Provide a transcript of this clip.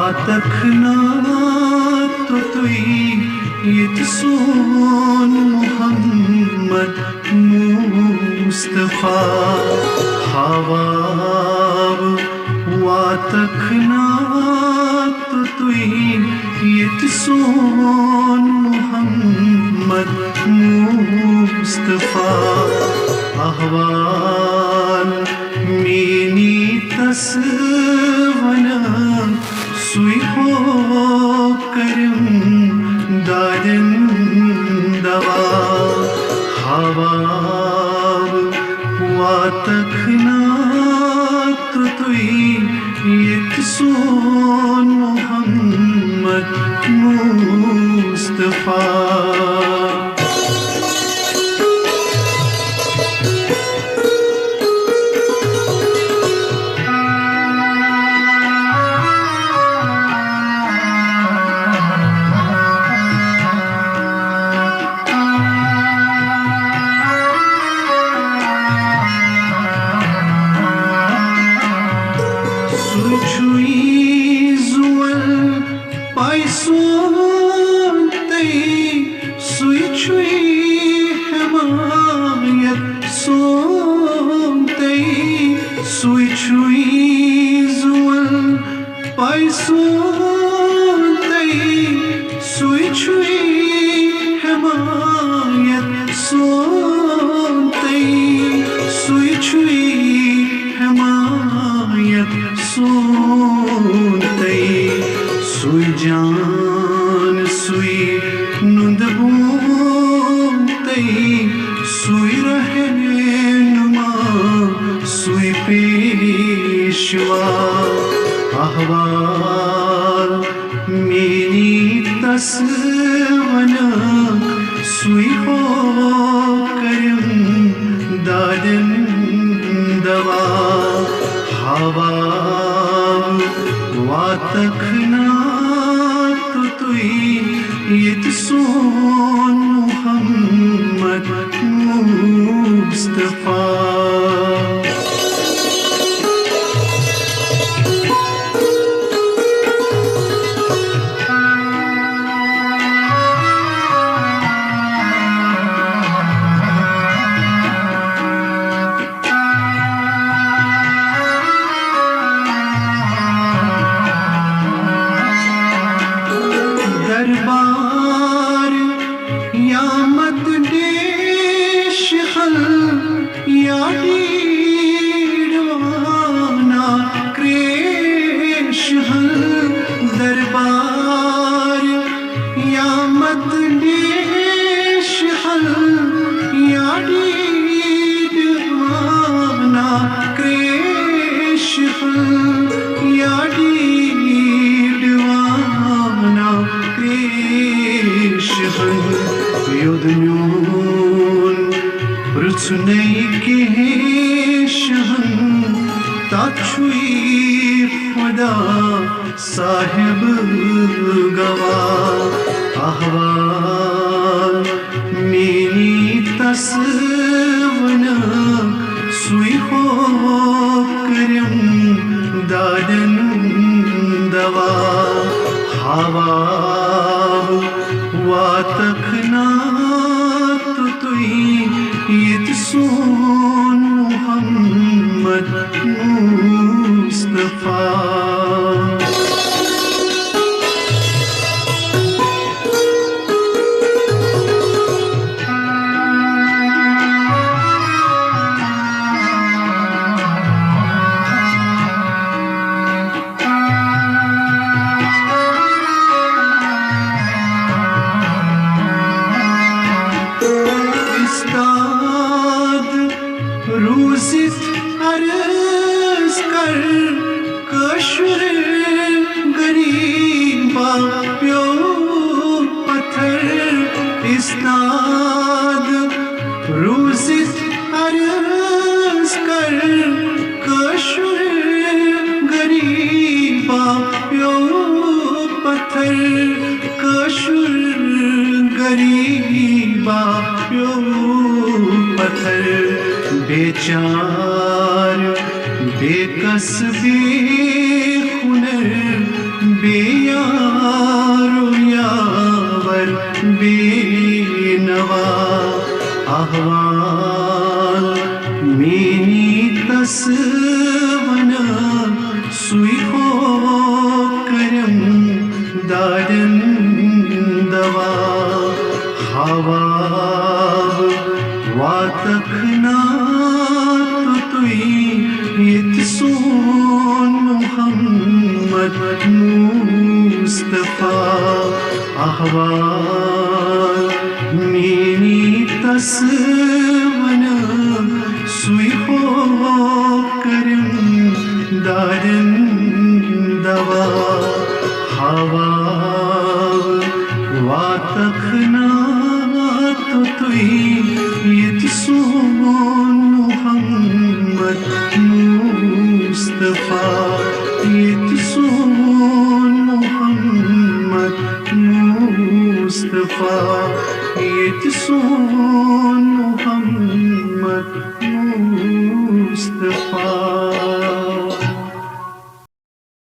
واتخنات يتسون محمد مصطفى حواب واتخنات يتسون محمد مصطفى احوال مینی تسونا سوی ہو کرم دادن دوا حواب واتخنات يتسون محمد مصطفى سوی جان سوی نندبونتے سوی رہنما سوی پیشوا احوال مینی تسونا سوی ہو کرم دادن دوا حوال واتخنات يتسون محمد مصطفى دربار یا مت دیش حل یا دیروانا کریش حل دربار یا مت دیش حل یا دیروانا کریش حل یا یودنیون پرچنے کے شہن تاچوئی خدا صاحب گوا احوال مینی تسونا سوی ہو کرم دادن دوا حواب واتخنات يتسون محمد مصطفى روزت عرض کر کشر غریبا پیو پتھر اسناد روزت عرض کر کشر غریبا پیو پتھر کشر غریبا پیو پتھر بیچار بے کس بے ہنر بے بے یار و یاور بے نوا احوال مینی تسونا سوی ہو کرم دارن دوا ہوا واتخنا توی یت سون محمد مصطفیٰ احوال مینی تسونا سوی ہو کرم دارن دوا ہوا واتخنا توی یت سون محمد مصطفیٰ یت سون محمد مصطفیٰ یت سون